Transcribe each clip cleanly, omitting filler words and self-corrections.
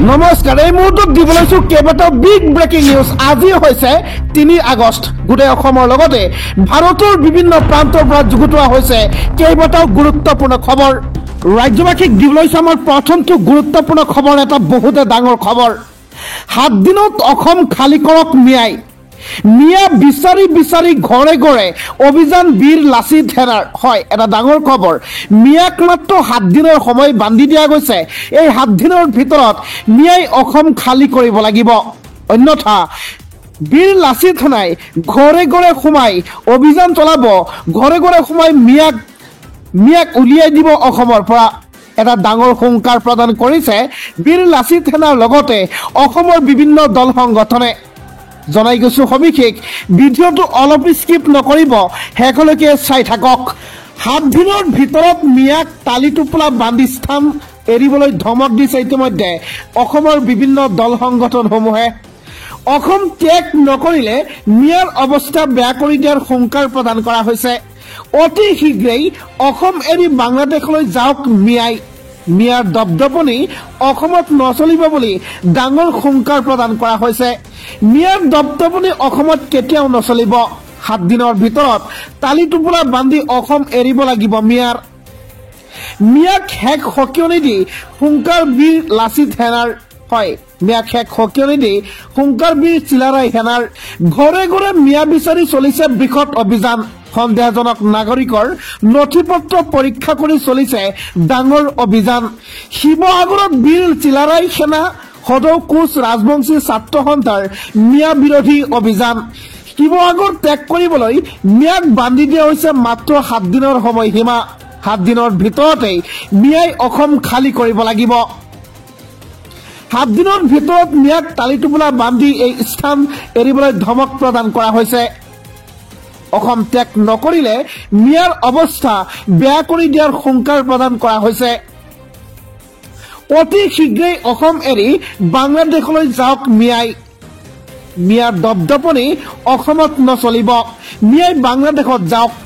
নমস্কাৰ এই মুহূৰ্তত দিবলৈছো কেইবাটাও বিগ ব্ৰেকিং নিউজ আজি হৈছে 3 আগষ্ট গোটেই অসমৰ লগতে ভাৰতৰ বিভিন্ন প্ৰান্তৰ পৰা যুগুতোৱা হৈছে কেইবাটাও গুৰুত্বপূৰ্ণ খবৰ ৰাজ্যবাসীক দিবলৈছো আমাৰ প্ৰথমটো গুৰুত্বপূৰ্ণ খবৰ এটা বহুতে ডাঙৰ খবৰ 7 দিনত অসম খালি কৰক মিয়া বিচাৰি বিচাৰি ঘৰে ঘৰে অভিযান বীৰ লাচিত সেনাৰ হয় এটা ডাঙৰ খবৰ মিয়াক মাত্ৰ 7 দিনৰ সময় বান্ধি দিয়া গৈছে এই 7 দিনৰ ভিতৰত মিয়াই অসম খালি কৰিব লাগিব অন্যথা বীৰ লাচিত সেনাই ঘৰে ঘৰে সোমাই অভিযান চলাব ঘৰে ঘৰে সোমাই মিয়াক উলিয়াই দিব অসমৰ পৰা এটা ডাঙৰ হুংকাৰ প্ৰদান কৰিছে বীৰ লাচিত সেনাৰ লগতে অসমৰ বিভিন্ন দল সংগঠনে জনাই গৈছো সবিশেষ ভিডিঅটো অলপ স্কিপ নকৰিব হেকলৈকে চাই থাকক 7 দিনৰ ভিতৰত মিয়াক তালি টোপলা বান্ধি স্থান এৰিবলৈ ধমক দিছে ইতিমধ্যে অসমৰ বিভিন্ন দল সংগঠনসমূহে অসম ত্যাগ নকৰিলে মিয়াৰ অৱস্থা বেয়া কৰি দিয়াৰ হুংকাৰ প্ৰদান কৰা হৈছে অতি শীঘ্ৰেই অসম এৰি বাংলাদেশলৈ যাওক মিয়াৰ দপদপনি অসমত নচলিব বুলি ডাঙৰ হুংকাৰ প্ৰদান কৰা হৈছে মিয়াৰ দপদপনি অসমত কেতিয়াও নচলিব 7 দিনৰ ভিতৰত তালি টোপলা বান্ধি অসম এৰিব লাগিব মিয়াক হেক হকিয়নি দি হুংকাৰ বীৰ লাচিত সেনাৰ হয় মিয়াক হেক হকিয়নি দি হুংকাৰ বীৰ চিলাৰায় সেনাৰ ঘৰে ঘৰে মিয়া বিচাৰি চলিছে বৃহৎ অভিযান সন্দেহজনক নাগৰিকৰ নথিপত্ৰ পৰীক্ষা কৰি চলিছে ডাঙৰ অভিযান শিৱসাগৰত বীৰ চিলাৰায় সেনা সদৌ কোচ ৰাজবংশী ছাত্ৰ সন্থাৰ মিয়া বিৰোধী অভিযান শিৱসাগৰ ত্যাগ কৰিবলৈ মিয়াক বান্ধি দিয়া হৈছে মাত্ৰ 7 দিনৰ সময়সীমা 7 দিনৰ ভিতৰতে মিয়াই অসম খালি কৰিব লাগিব 7 দিনৰ ভিতৰত মিয়াক তালি টোপলা বান্ধি এই স্থান এৰিবলৈ ধমক প্ৰদান কৰা হৈছে অসম ত্যাগ নকৰিলে মিয়াৰ অৱস্থা বেয়া কৰি দিয়াৰ হুংকাৰ প্ৰদান কৰা হৈছে অতি শীঘ্ৰেই অসম এৰি বাংলাদেশলৈ যাওক মিয়াৰ দপদপনি অসমত নচলিব মিয়াই বাংলাদেশত যাওক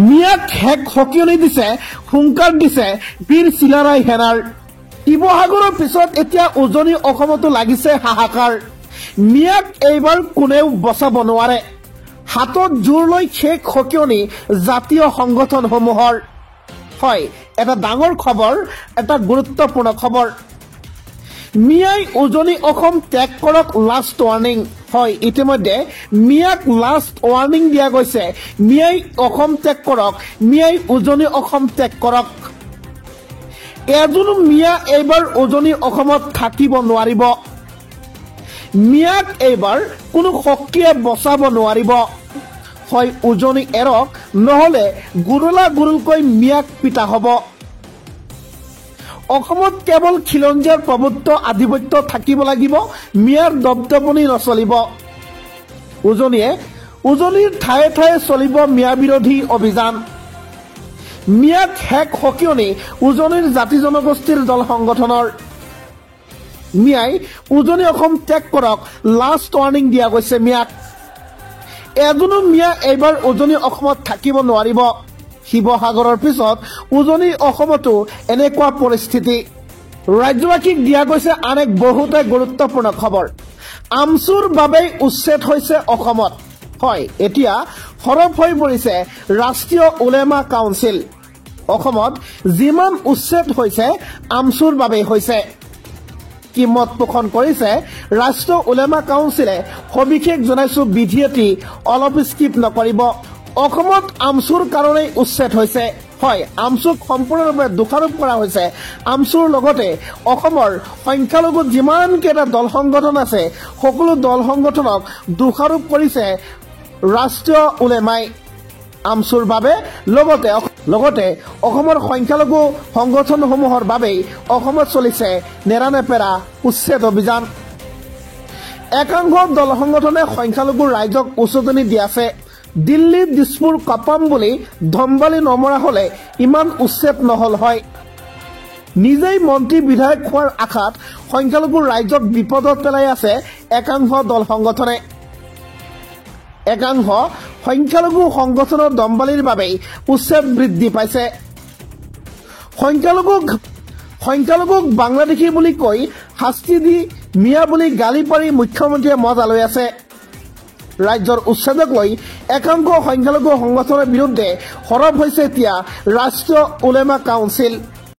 মিয়াক হেক হকিয়নি দিছে হুংকাৰ দিছে বীৰ চিলাৰায় সেনাৰ শিৱসাগৰৰ পিছত এতিয়া উজনি অসমতো লাগিছে হাহাকাৰ মিয়াক এইবাৰ কোনেও বচাব নোৱাৰে হাতত জোৰ লৈ শেষ হকিয়নি জাতীয় সংগঠনসমূহৰ হয় এটা ডাঙৰ খবৰ এটা গুৰুত্বপূৰ্ণ খবৰ মিয়াই উজনি অসম ত্যাগ কৰক লাষ্ট ৱাৰ্নিং হয় ইতিমধ্যে মিয়াক লাষ্ট ৱাৰ্নিং দিয়া গৈছে মিয়াই অসম ত্যাগ কৰক মিয়াই উজনি অসম ত্যাগ কৰক এজনো মিয়া এইবাৰ উজনি অসমত থাকিব নোৱাৰিব মিয়াক এইবাৰ কোনো শক্তিয়ে বচাব নোৱাৰিব হয় উজনি এৰক নহলে গুৰুলা গুৰুলকৈ মিয়াক পিতা হ'ব অসমত কেৱল খিলঞ্জীয়াৰ প্ৰভুত্ব আধিপত্য থাকিব লাগিব মিয়াৰ দপদপনি নচলিব উজনিৰ ঠায়ে ঠায়ে চলিব মিয়া বিৰোধী অভিযান মিয়াক হেক হকিয়নি উজনিৰ জাতি জনগোষ্ঠীৰ দল সংগঠনৰ মিয়াই উজনি অসম ত্যাগ কৰক লাষ্ট ৱাৰ্নিং দিয়া গৈছে মিয়াক এজনো মিয়া এইবাৰ উজনি অসমত থাকিব নোৱাৰিব শিৱসাগৰৰ পিছত উজনি অসমতো এনেকুৱা পৰিস্থিতি ৰাজ্যবাসীক দিয়া গৈছে আন এক বহুতে গুৰুত্বপূৰ্ণ খবৰ আমচুৰ বাবে উচ্ছেদ হৈছে অসমত হয় এতিয়া সৰব হৈ পৰিছে ৰাষ্ট্ৰীয় উলেমা কাউন্সিল অসমত যিমান উচ্ছেদ হৈছে আমচুৰ বাবে হৈছে কি মত পোষণ কৰিছে ৰাষ্ট্ৰীয় উলেমা কাউন্সিলে সবিশেষ জনাইছো বিধিয়েটি অলপ স্কিপ নকৰিব অসমত আমচুৰ কাৰণে উচ্ছেদ হৈছে হয় আমচুক সম্পূৰ্ণৰূপে দোষাৰোপ কৰা হৈছে আমচুৰ লগতে অসমৰ সংখ্যালঘু যিমান কেইটা দল সংগঠন আছে সকলো দল সংগঠনক দোষাৰোপ কৰিছে ৰাষ্ট্ৰীয় উলেমাই আমচুৰ বাবে লগতে অসমৰ সংখ্যালঘু সংগঠনসমূহৰ বাবে অসমত চলিছে নেৰানেপেৰা উচ্ছেদ অভিযান একাংশ দল সংগঠনে সংখ্যালঘু ৰাইজক উচতনি দি আছে দিল্লী দিছপুৰ কাপাম বুলি ধমবালি নমৰা হলে ইমান উচ্ছেদ নহল হয় নিজেই মন্ত্ৰী বিধায়ক হোৱাৰ আশাত সংখ্যালঘু ৰাইজক বিপদত পেলাই আছে একাংশ দল সংগঠনে একাংশ সংখ্যালঘু সংগঠনৰ দমবালিৰ বাবে উচ্ছেদ বৃদ্ধি পাইছে সংখ্যালঘু সংখ্যালঘুক বাংলাদেশী বুলি কৈ শাস্তি দি মিয়া বুলি গালি পাৰি মুখ্যমন্ত্ৰীয়ে মজা লৈ আছে। ৰাজ্যৰ উচ্ছেদক লৈ একাংশ সংখ্যালঘু সংগঠনৰ বিৰুদ্ধে সৰব হৈছে এতিয়া ৰাষ্ট্ৰীয় উলেমা কাউন্সিল।